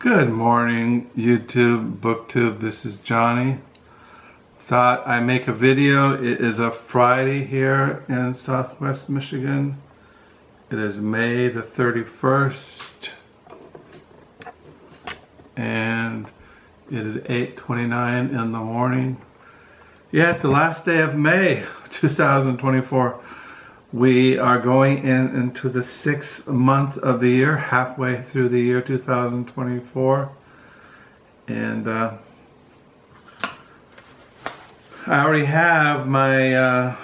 Good morning, YouTube, BookTube. This is Johnny. Thought I'd make a video. It is a Friday here in Southwest Michigan. It is May the 31st. And it is 8:29 in the morning. Yeah, it's the last day of May 2024. We are going into the 6th month of the year, halfway through the year 2024. And I already have my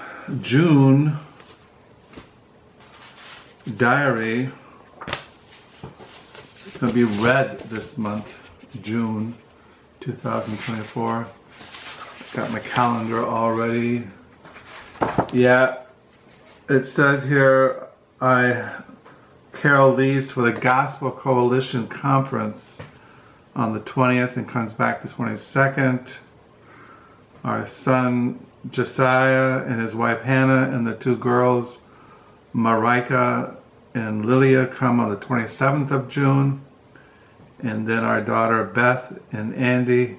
June diary. It's going to be red this month, June 2024. Got my calendar already. Yeah. It says here, Carol leaves for the Gospel Coalition Conference on the 20th and comes back the 22nd. Our son Josiah and his wife Hannah and the two girls Marika and Lilia come on the 27th of June. And then our daughter Beth and Andy,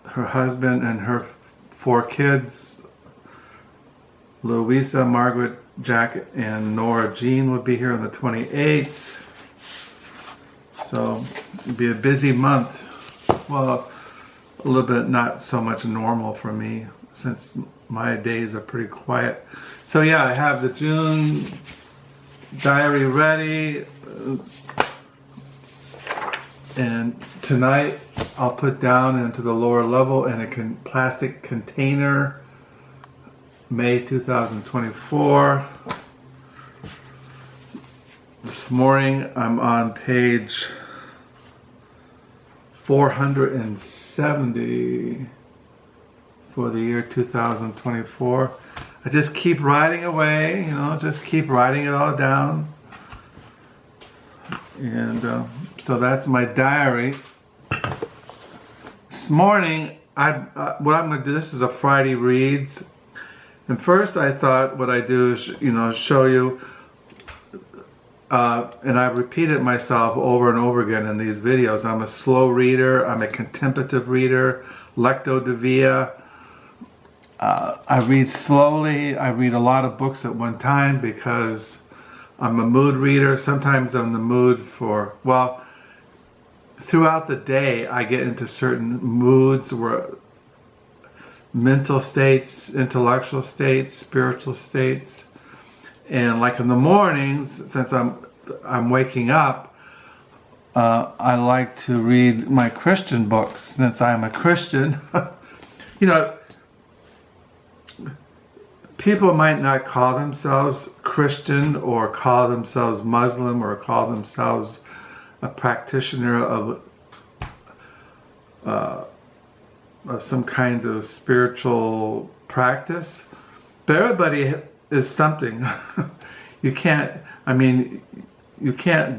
her husband and her 4 kids, Louisa, Margaret, Jack, and Nora Jean would be here on the 28th. So it'd be a busy month. Well, a little bit not so much normal for me since my days are pretty quiet. So yeah, I have the June diary ready. And tonight I'll put down into the lower level in a plastic container May 2024. This morning I'm on page 470 for the year 2024. I just keep writing away, just keep writing it all down. And so that's my diary. This morning, what I'm going to do, this is a Friday Reads. And first I thought what I do is, show you, and I've repeated myself over and over again in these videos. I'm a slow reader, I'm a contemplative reader, lecto divia. I read slowly, I read a lot of books at one time because I'm a mood reader. Sometimes I'm in the mood for, well, throughout the day I get into certain moods where mental states, intellectual states, spiritual states, and like in the mornings, since I'm waking up, I like to read my Christian books since I'm a Christian. People might not call themselves Christian or call themselves Muslim or call themselves a practitioner of some kind of spiritual practice, but everybody is something. You can't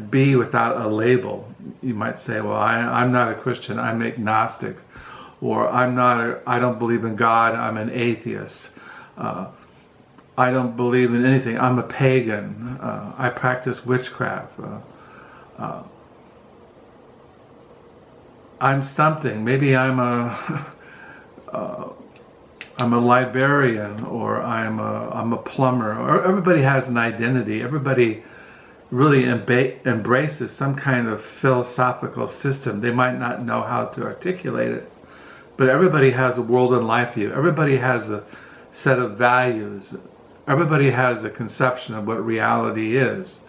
be without a label. You might say, well, I'm not a Christian, I'm agnostic, or I don't believe in God, I'm an atheist. I don't believe in anything, I'm a pagan, I practice witchcraft. I'm something. Maybe I'm a librarian, or I'm a plumber. Or everybody has an identity. Everybody really embraces some kind of philosophical system. They might not know how to articulate it, but everybody has a world and life view. Everybody has a set of values. Everybody has a conception of what reality is.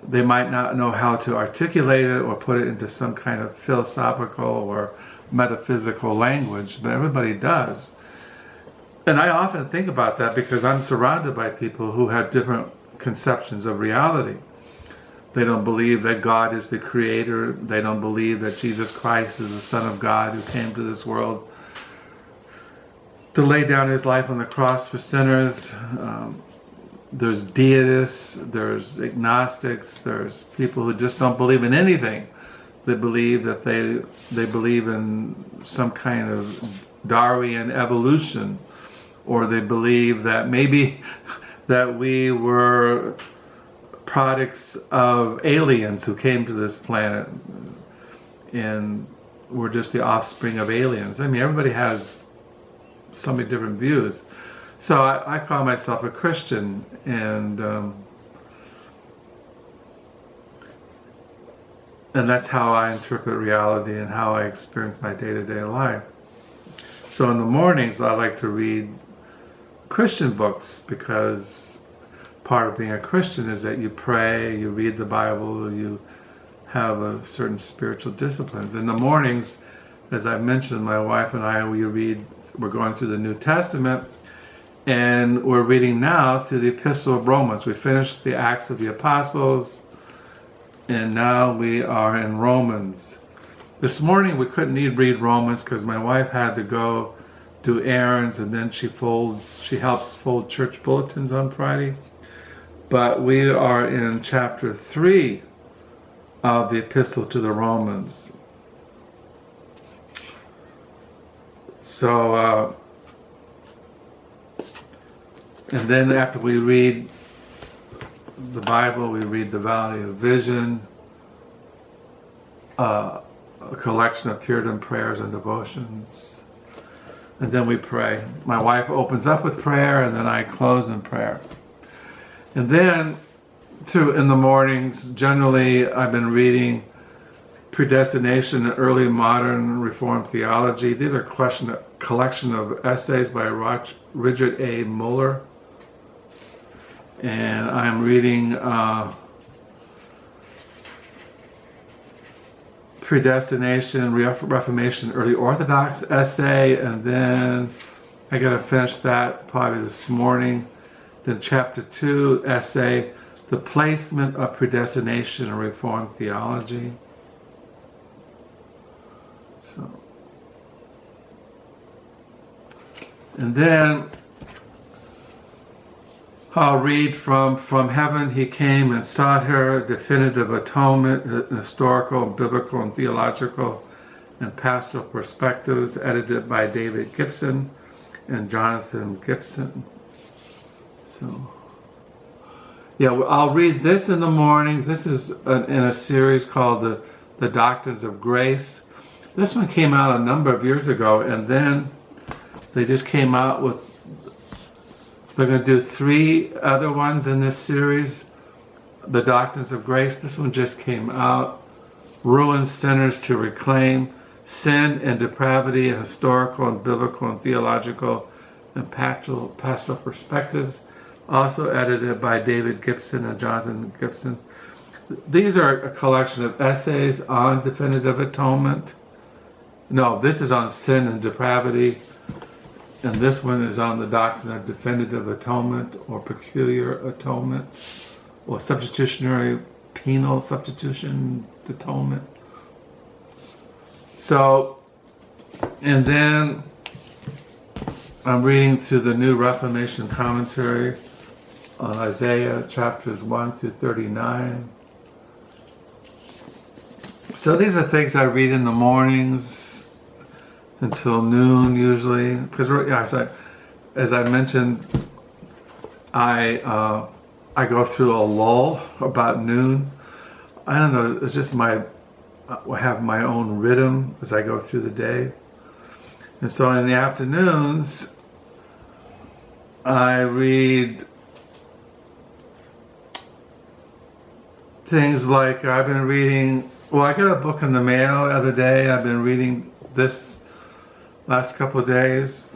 They might not know how to articulate it or put it into some kind of philosophical or metaphysical language, but everybody does. And I often think about that because I'm surrounded by people who have different conceptions of reality. They don't believe that God is the creator. They don't believe that Jesus Christ is the Son of God who came to this world to lay down his life on the cross for sinners. There's deists, there's agnostics, there's people who just don't believe in anything. They believe that they believe in some kind of Darwinian evolution, or they believe that maybe that we were products of aliens who came to this planet and were just the offspring of aliens. I mean, everybody has so many different views. So I call myself a Christian, and that's how I interpret reality and how I experience my day-to-day life. So in the mornings, I like to read Christian books, because part of being a Christian is that you pray, you read the Bible, you have a certain spiritual disciplines. In the mornings, as I mentioned, my wife and I, we're going through the New Testament, and we're reading now through the Epistle of Romans. We finished the Acts of the Apostles, and now we are in Romans. This morning we couldn't read Romans because my wife had to go do errands, and then she helps fold church bulletins on Friday. But we are in chapter 3 of the Epistle to the Romans. So, and then after we read the Bible, we read the Valley of Vision, a collection of Puritan prayers and devotions, and then we pray. My wife opens up with prayer, and then I close in prayer. And then, in the mornings, generally I've been reading Predestination, Early Modern Reformed Theology. These are a collection of essays by Richard A. Muller. And I'm reading Predestination, Reformation, Early Orthodox essay, and then I got to finish that probably this morning. Then chapter 2 essay, The Placement of Predestination in Reformed Theology. So, and then I'll read from Heaven He Came and Sought Her, Definitive Atonement, Historical, Biblical, and Theological, and Pastoral Perspectives, edited by David Gibson and Jonathan Gibson. So, yeah, I'll read this in the morning. This is in a series called the Doctrines of Grace. This one came out a number of years ago, and then they just came out with, they're going to do 3 other ones in this series, the Doctrines of Grace. This one just came out. Ruined Sinners to Reclaim, Sin and Depravity, and Historical and Biblical and Theological and Pastoral Perspectives, also edited by David Gibson and Jonathan Gibson. These are a collection of essays on definitive atonement. No, this is on sin and depravity. And this one is on the doctrine of definitive atonement, or peculiar atonement, or substitutionary penal substitution atonement. So, and then I'm reading through the New Reformation commentary on Isaiah chapters 1 through 39. So these are things I read in the mornings until noon usually, because as I mentioned, I go through a lull about noon. I don't know, it's just I have my own rhythm as I go through the day. And so in the afternoons, I read things like, I've been reading, I got a book in the mail the other day. I've been reading this last couple of days,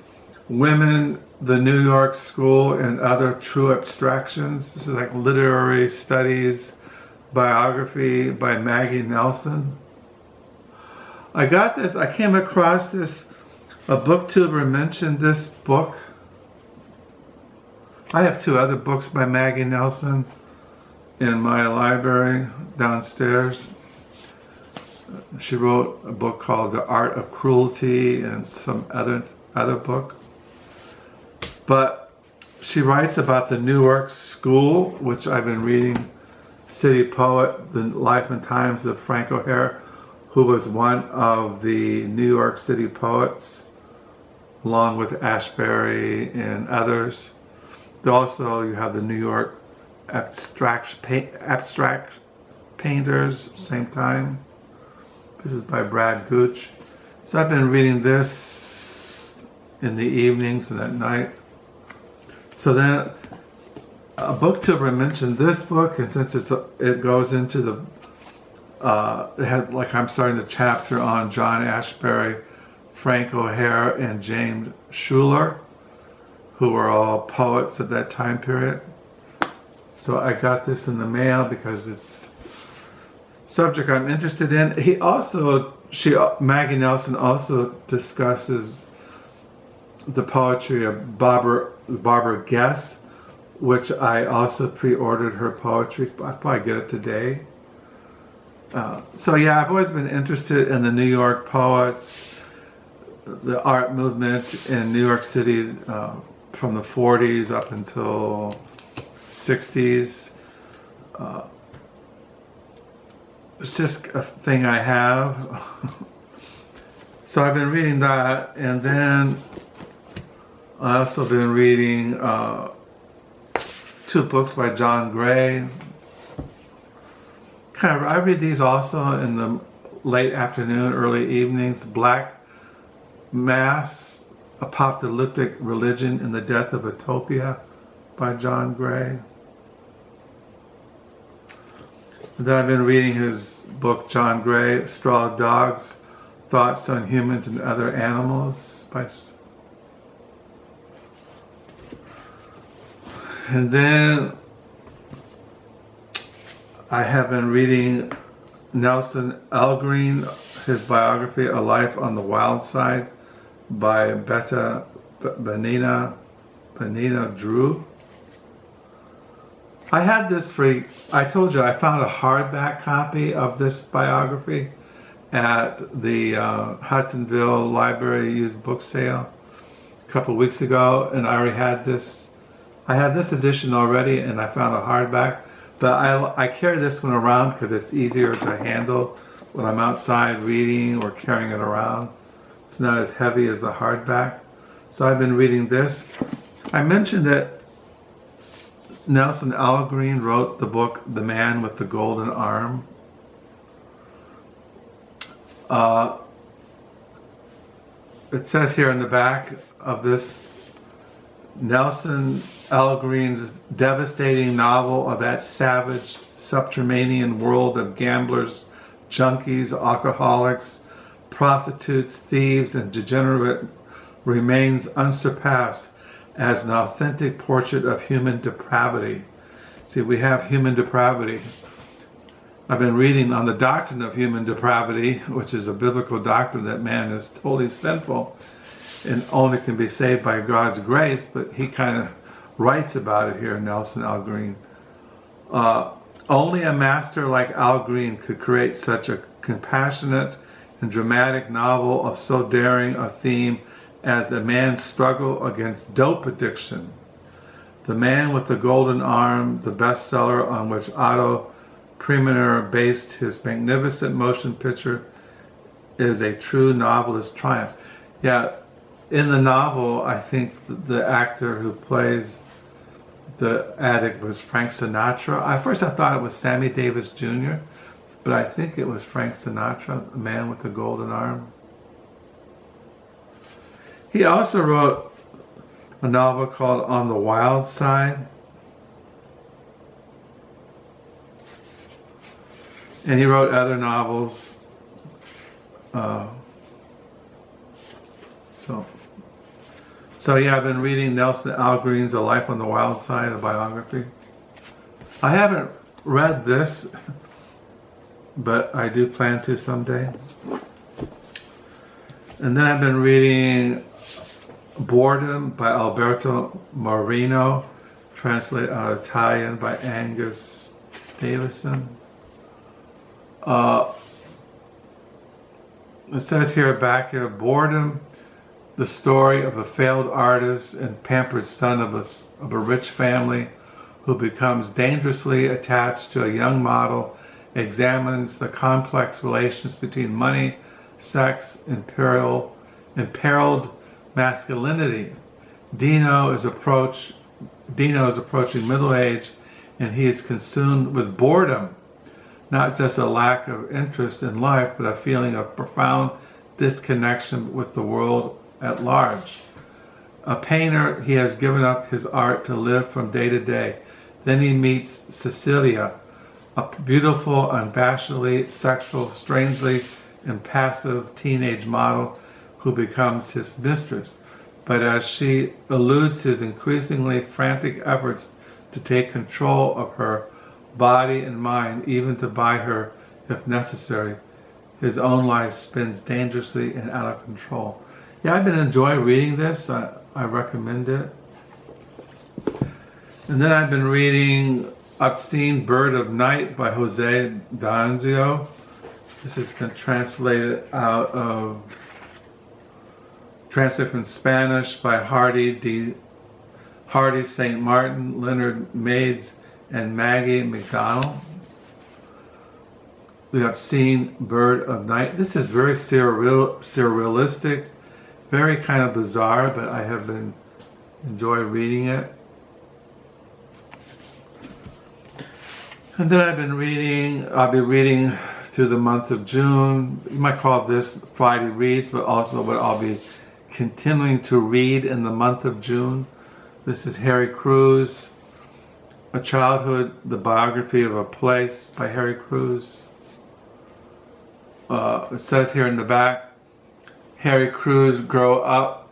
Women, the New York School, and Other True Abstractions. This is like literary studies, biography by Maggie Nelson. I came across this, a booktuber mentioned this book. I have 2 other books by Maggie Nelson in my library downstairs. She wrote a book called The Art of Cruelty and some other book. But she writes about the New York School, which I've been reading, City Poet, The Life and Times of Frank O'Hare, who was one of the New York City poets, along with Ashbery and others. Also, you have the New York abstract painters, same time. This is by Brad Gooch. So I've been reading this in the evenings and at night. So then a booktuber mentioned this book, and since it goes into the I'm starting the chapter on John Ashbery, Frank O'Hare, and James Schuller, who were all poets of that time period. So I got this in the mail because it's a subject I'm interested in. Maggie Nelson also discusses the poetry of Barbara Guess, which I also pre-ordered her poetry. I'll probably get it today. So yeah, I've always been interested in the New York poets, the art movement in New York City from the 40s up until 60s. It's just a thing I have. So I've been reading that, and then I also been reading 2 books by John Gray. I read these also in the late afternoon, early evenings. Black Mass, Apocalyptic Religion and the Death of Utopia by John Gray. And then I've been reading his book, John Gray, Straw Dogs, Thoughts on Humans and Other Animals. And then I have been reading Nelson Algreen, his biography, A Life on the Wild Side by Benina Drew. I had this I told you I found a hardback copy of this biography at the Hudsonville Library used book sale a couple weeks ago, and I already had this. I had this edition already, and I found a hardback. But I carry this one around because it's easier to handle when I'm outside reading or carrying it around. It's not as heavy as the hardback. So I've been reading this. I mentioned that Nelson Algreen wrote the book The Man with the Golden Arm. It says here in the back of this, Nelson Algreen's devastating novel of that savage, subterranean world of gamblers, junkies, alcoholics, prostitutes, thieves, and degenerate remains unsurpassed as an authentic portrait of human depravity. See, we have human depravity. I've been reading on the doctrine of human depravity, which is a biblical doctrine that man is totally sinful and only can be saved by God's grace, but he kind of writes about it here in Nelson Algreen. Only a master like Algreen could create such a compassionate and dramatic novel of so daring a theme as a man's struggle against dope addiction. The Man with the Golden Arm, the bestseller on which Otto Preminger based his magnificent motion picture, is a true novelist's triumph. Yeah, in the novel, I think the actor who plays the addict was Frank Sinatra. At first I thought it was Sammy Davis Jr., but I think it was Frank Sinatra, The Man with the Golden Arm. He also wrote a novel called On the Wild Side. And he wrote other novels. So yeah, I've been reading Nelson Algreen's A Life on the Wild Side, a biography. I haven't read this, but I do plan to someday. And then I've been reading Boredom by Alberto Moreno, translated out of Italian by Angus Davison. It says here, back here, Boredom, the story of a failed artist and pampered son of a rich family who becomes dangerously attached to a young model, examines the complex relations between money, sex, and imperiled masculinity. Dino is approaching middle age and he is consumed with boredom, not just a lack of interest in life, but a feeling of profound disconnection with the world at large. A painter, he has given up his art to live from day to day. Then he meets Cecilia, a beautiful, unabashedly sexual, strangely impassive teenage model who becomes his mistress. But as she eludes his increasingly frantic efforts to take control of her body and mind, even to buy her if necessary, his own life spins dangerously and out of control. Yeah, I've been enjoying reading this. I recommend it. And then I've been reading Obscene Bird of Night by Jose D'Anzio. This has been translated from Spanish by Hardy St. Martin, Leonard Mades, and Maggie McDonald. The Obscene Bird of Night. This is very surrealistic, very kind of bizarre, but I have been enjoying reading it. And then I'll be reading through the month of June. You might call this Friday Reads, but also what I'll be continuing to read in the month of June. This is Harry Crews, A Childhood, the Biography of a Place by Harry Crews. It says here in the back, Harry Crews grew up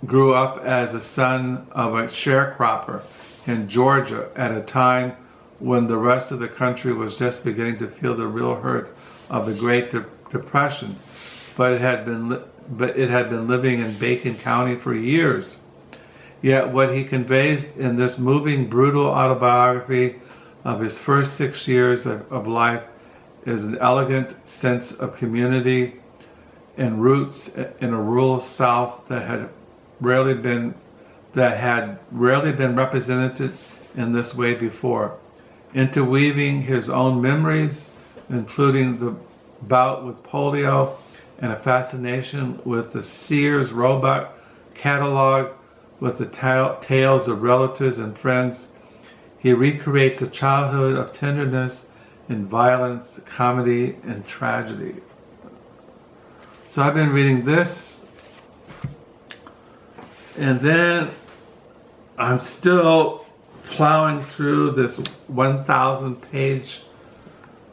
as the son of a sharecropper in Georgia at a time when the rest of the country was just beginning to feel the real hurt of the Great Depression. But it had been living in Bacon County for years. Yet what he conveys in this moving, brutal autobiography of his first 6 years of life is an elegant sense of community and roots in a rural South that had rarely been represented in this way before. Interweaving his own memories, including the bout with polio and a fascination with the Sears Roebuck catalog with the tales of relatives and friends, he recreates a childhood of tenderness in violence, comedy, and tragedy. So I've been reading this, and then I'm still plowing through this 1,000-page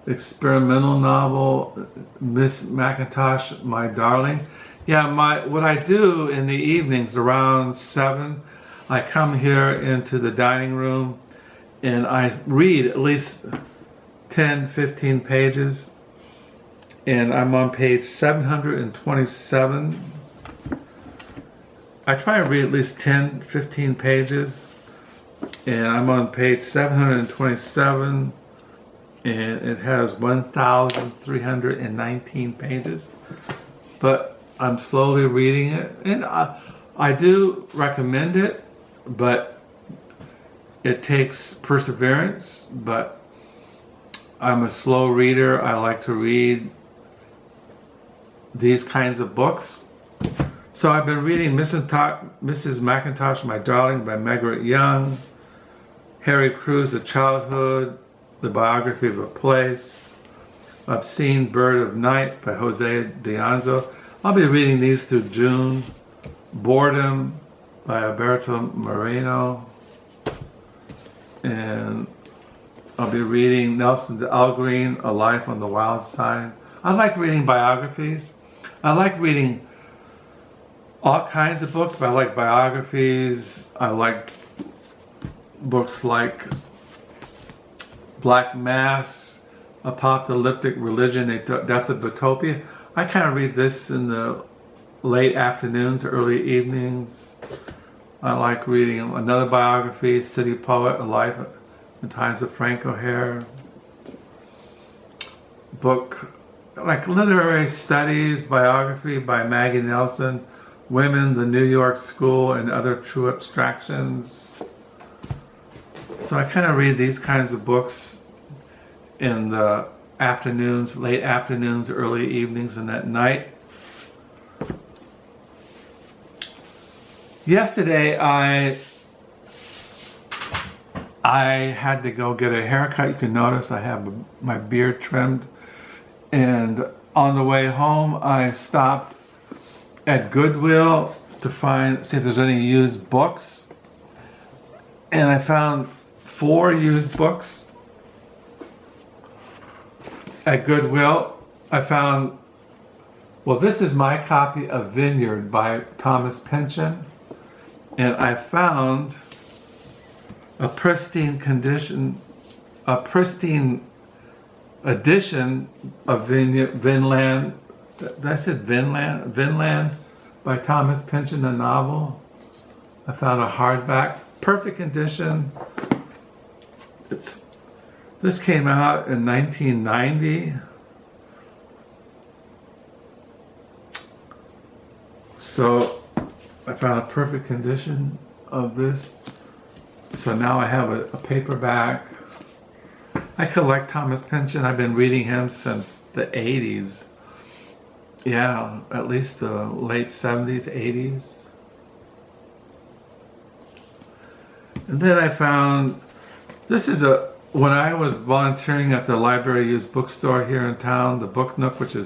experimental novel, Miss Mackintosh, My Darling. Yeah, what I do in the evenings around 7, I come here into the dining room and I read at least 10, 15 pages, and I'm on page 727. I try to read at least 10, 15 pages, and I'm on page 727, and it has 1,319 pages. But I'm slowly reading it, and I do recommend it, but it takes perseverance. But I'm a slow reader. I like to read these kinds of books. So I've been reading Mrs. Mackintosh, My Darling by Margaret Young, Harry Crews, A Childhood, The Biography of a Place, Obscene Bird of Night by Jose D'Anzio. I'll be reading these through June. Boredom by Alberto Moreno. And I'll be reading Nelson Algreen, A Life on the Wild Side. I like reading biographies. I like reading all kinds of books, but I like biographies. I like books like Black Mass, Apocalyptic Religion, Death of Utopia. I kind of read this in the late afternoons, early evenings. I like reading another biography, City Poet, A Life in Times of Frank O'Hare. Book like Literary Studies, biography by Maggie Nelson, Women, the New York School, and Other True Abstractions. So I kind of read these kinds of books in the afternoons, late afternoons, early evenings, and at night. Yesterday I I had to go get a haircut. You can notice I have my beard trimmed. And on the way home, I stopped at Goodwill to see if there's any used books. And I found 4 used books at Goodwill. I found, well, this is my copy of Vineyard by Thomas Pynchon. And I found a pristine edition of Vinland. Did I say Vinland? Vinland by Thomas Pynchon, a novel. I found a hardback, perfect condition. This came out in 1990. So I found a perfect condition of this. So now I have a paperback. I collect Thomas Pynchon. I've been reading him since the 80s. Yeah, at least the late 70s, 80s. And then I found, when I was volunteering at the library used bookstore here in town, the Book Nook, which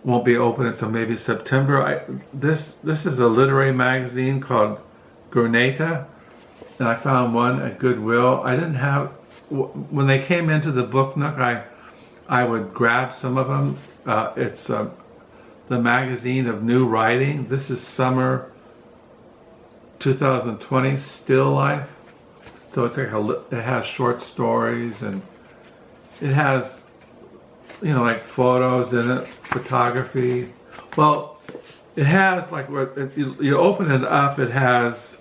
won't be open until maybe September. This is a literary magazine called Granta, and I found one at Goodwill. I didn't have, when they came into the Book Nook, I would grab some of them. It's the magazine of new writing. This is summer 2020 Still Life. So it's like it has short stories, and it has, like photos in it, photography. Well, it has like if you open it up, it has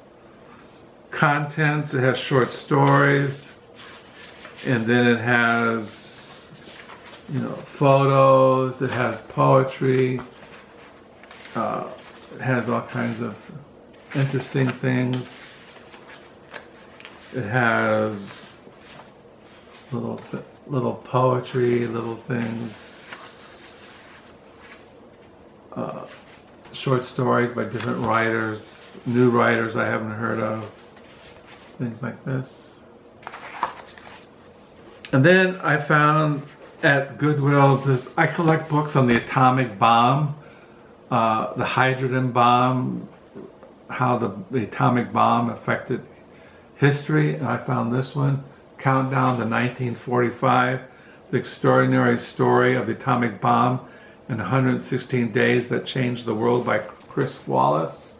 contents, it has short stories, and then it has, photos, it has poetry, it has all kinds of interesting things. It has little poetry, little things, short stories by different writers, new writers I haven't heard of, things like this. And then I found at Goodwill I collect books on the atomic bomb, the hydrogen bomb, how the atomic bomb affected history, and I found this one, Countdown to 1945, The Extraordinary Story of the Atomic Bomb in 116 Days That Changed the World by Chris Wallace.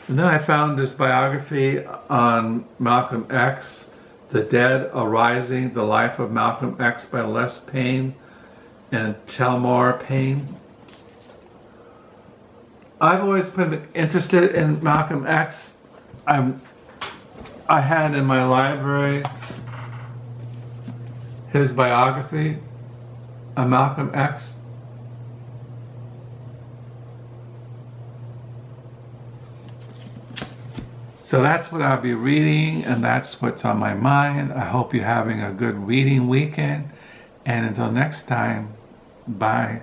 And then I found this biography on Malcolm X, The Dead Arising, The Life of Malcolm X by Les Payne and Telmore Payne. I've always been interested in Malcolm X. I had in my library his biography of Malcolm X. So that's what I'll be reading, and that's what's on my mind. I hope you're having a good reading weekend. And until next time, bye.